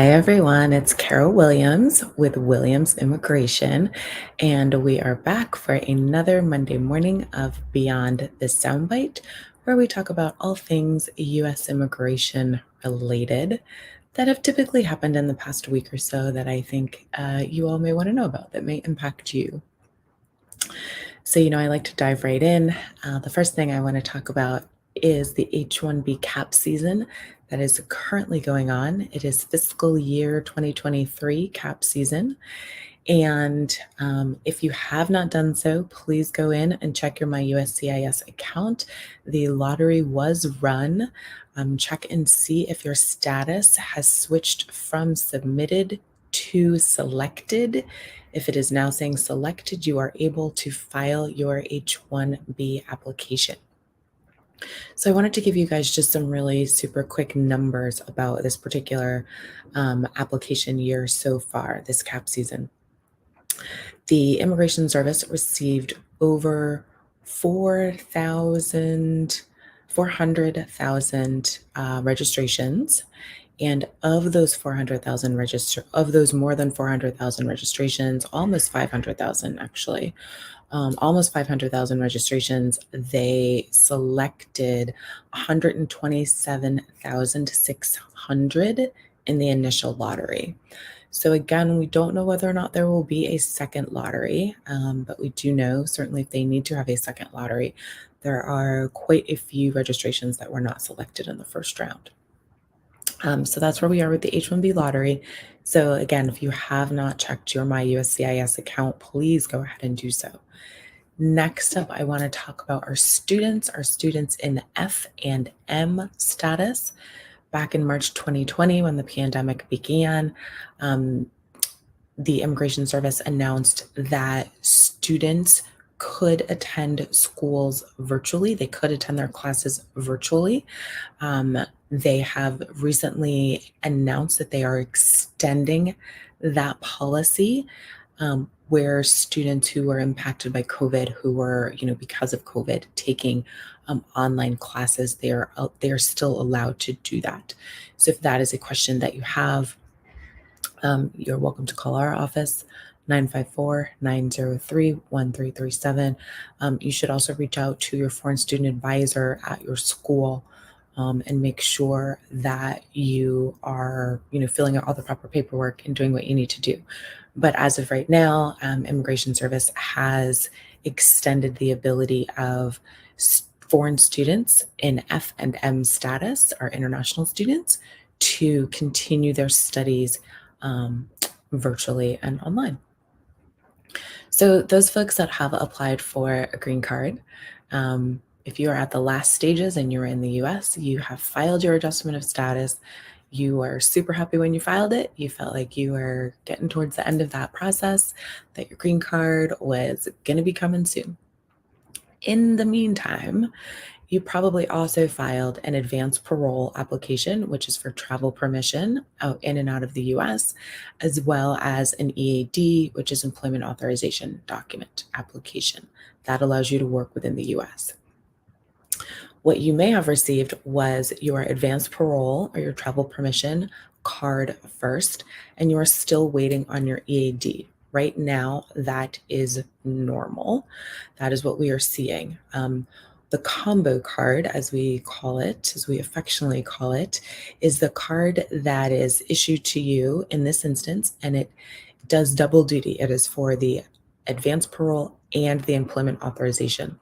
Hi, everyone. It's Carol Williams with Williams Immigration, and we are back for another Monday morning of Beyond the Soundbite, where we talk about all things U.S. immigration related that have typically happened in the past week or so that I think you all may want to know about that may impact you. So, I like to dive right in. The first thing I want to talk about is the H-1B cap season that is currently going on. It is fiscal year 2023 cap season. And if you have not done so, please go in and check your MyUSCIS account. The lottery was run. Check and see if your status has switched from submitted to selected. If it is now saying selected, you are able to file your H-1B application. So I wanted to give you guys just some really super quick numbers about this particular application year so far, this cap season. The Immigration Service received over 400,000 registrations. And of those more than 400,000 registrations, almost 500,000 actually, almost 500,000 registrations, they selected 127,600 in the initial lottery. So again, we don't know whether or not there will be a second lottery, but we do know certainly if they need to have a second lottery, there are quite a few registrations that were not selected in the first round. So that's where we are with the H-1B lottery. So again, if you have not checked your MyUSCIS account, please go ahead and do so. Next up, I want to talk about our students in F and M status. Back in March 2020, when the pandemic began, the Immigration Service announced that students could attend schools virtually. They could attend their classes virtually. They have recently announced that they are extending that policy where students who were impacted by COVID, who were, because of COVID, taking online classes, they are still allowed to do that. So if that is a question that you have, you're welcome to call our office, 954-903-1337. You should also reach out to your foreign student advisor at your school and make sure that you are, filling out all the proper paperwork and doing what you need to do. But as of right now, Immigration Service has extended the ability of foreign students in F and M status, our international students, to continue their studies virtually and online. So those folks that have applied for a green card, if you are at the last stages and you're in the US, you have filed your adjustment of status, you were super happy when you filed it, you felt like you were getting towards the end of that process, that your green card was going to be coming soon. In the meantime, you probably also filed an advanced parole application, which is for travel permission out in and out of the US, as well as an EAD, which is employment authorization document application. That allows you to work within the US. What you may have received was your advanced parole or your travel permission card first, and you are still waiting on your EAD. Right now, that is normal. That is what we are seeing. The combo card, as we call it, as we affectionately call it, is the card that is issued to you in this instance, and it does double duty. It is for the advanced parole and the employment authorization.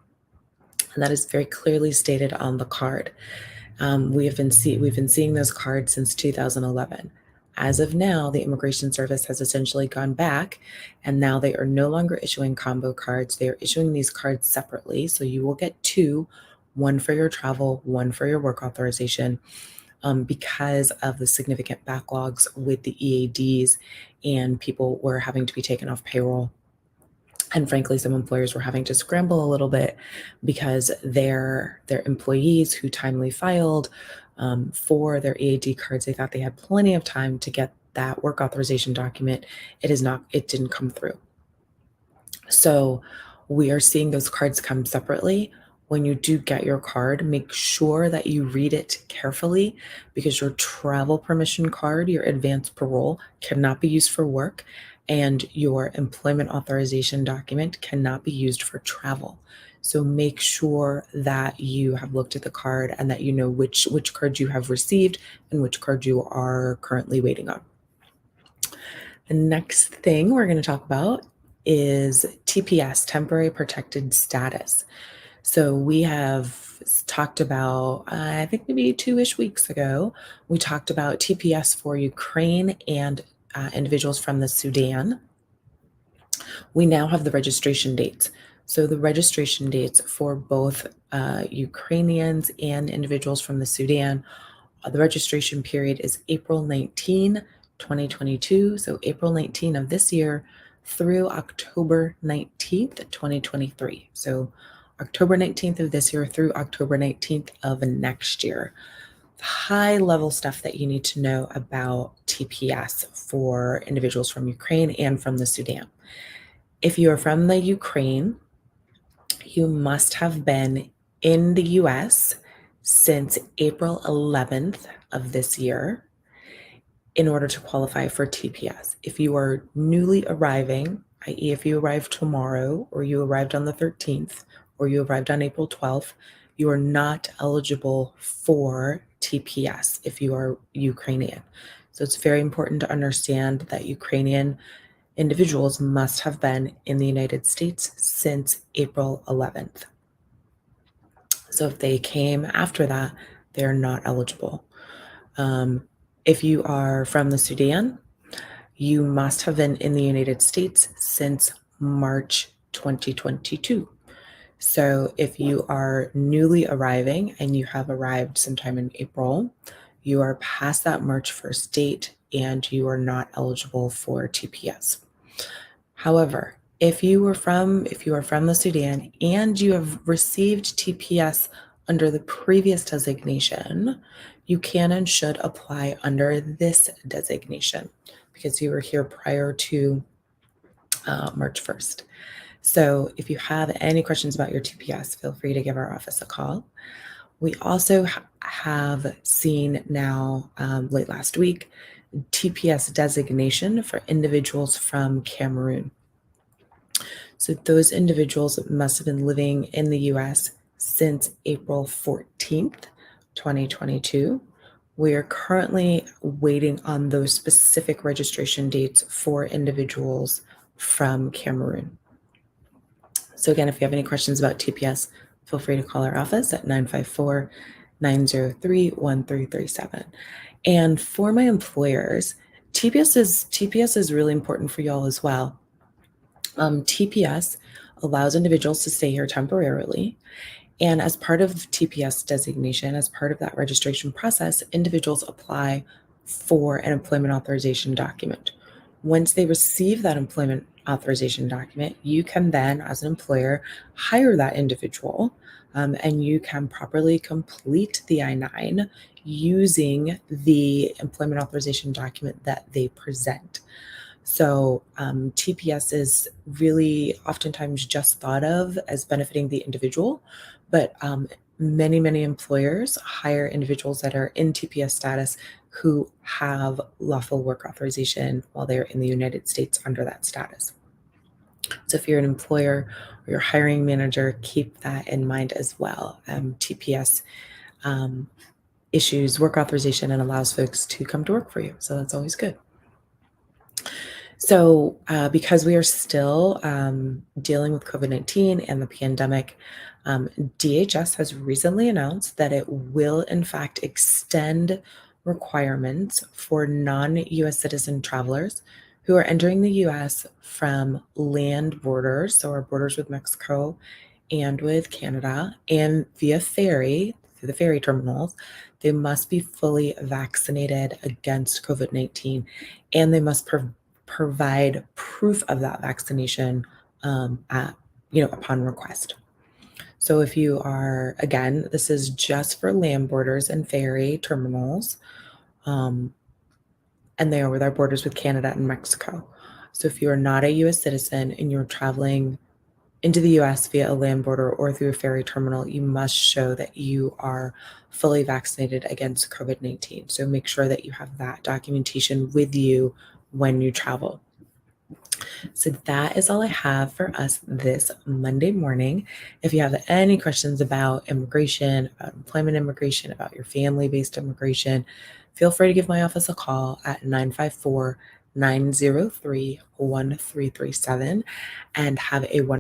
And that is very clearly stated on the card. We've been seeing those cards since 2011. As of now, the Immigration Service has essentially gone back, and now they are no longer issuing combo cards. They are issuing these cards separately. So you will get two, one for your travel, one for your work authorization, because of the significant backlogs with the EADs, and people were having to be taken off payroll. And frankly, some employers were having to scramble a little bit because their employees who timely filed for their EAD cards, they thought they had plenty of time to get that work authorization document. It didn't come through. So we are seeing those cards come separately. when you do get your card, make sure that you read it carefully, because your travel permission card, your advanced parole, cannot be used for work, and your employment authorization document cannot be used for travel. So make sure that you have looked at the card and that you know which card you have received and which card you are currently waiting on. The next thing we're going to talk about is TPS, temporary protected status. So we have talked about, I think maybe 2-ish weeks ago, we talked about TPS for Ukraine and individuals from the Sudan. We now have the registration dates. So the registration dates for both Ukrainians and individuals from the Sudan, the registration period is April 19, 2022. So April 19 of this year through October 19th, 2023. So October 19th of this year through October 19th of next year. High level stuff that you need to know about TPS for individuals from Ukraine and from the Sudan. If you are from the Ukraine, you must have been in the US since April 11th of this year in order to qualify for TPS. If you are newly arriving, i.e., if you arrived tomorrow, or you arrived on the 13th, or you arrived on April 12th, you are not eligible for TPS if you are Ukrainian. So it's very important to understand that Ukrainian individuals must have been in the United States since April 11th. So if they came after that, they're not eligible. If you are from the Sudan, you must have been in the United States since March 2022. So if you are newly arriving and you have arrived sometime in April, you are past that March 1st date and you are not eligible for TPS. However, if you are from the Sudan and you have received TPS under the previous designation, you can and should apply under this designation because you were here prior to March 1st. So if you have any questions about your TPS, feel free to give our office a call. We also have seen now, late last week, TPS designation for individuals from Cameroon. So those individuals must have been living in the US since April 14th, 2022. We are currently waiting on those specific registration dates for individuals from Cameroon. So again, if you have any questions about TPS, feel free to call our office at 954-903-1337. And for my employers, TPS is really important for y'all as well. TPS allows individuals to stay here temporarily. And as part of TPS designation, as part of that registration process, individuals apply for an employment authorization document. Once they receive that employment authorization document, you can then, as an employer, hire that individual, and you can properly complete the I-9 using the employment authorization document that they present. So TPS is really oftentimes just thought of as benefiting the individual, but many employers hire individuals that are in TPS status who have lawful work authorization while they're in the United States under that status. So if you're an employer or your hiring manager, keep that in mind as well. TPS issues work authorization and allows folks to come to work for you. So that's always good. So because we are still dealing with COVID-19 and the pandemic, DHS has recently announced that it will, in fact, extend requirements for non-U.S. citizen travelers who are entering the U.S. from land borders, so our borders with Mexico and with Canada, and via ferry, through the ferry terminals. They must be fully vaccinated against COVID-19, and they must provide proof of that vaccination upon request. So if you are, again, this is just for land borders and ferry terminals, and they are with our borders with Canada and Mexico. So if you are not a U.S. citizen and you're traveling into the US via a land border or through a ferry terminal, you must show that you are fully vaccinated against COVID-19. So make sure that you have that documentation with you when you travel. So that is all I have for us this Monday morning. If you have any questions about immigration, about employment immigration, about your family-based immigration, feel free to give my office a call at 954-903-1337 and have a wonderful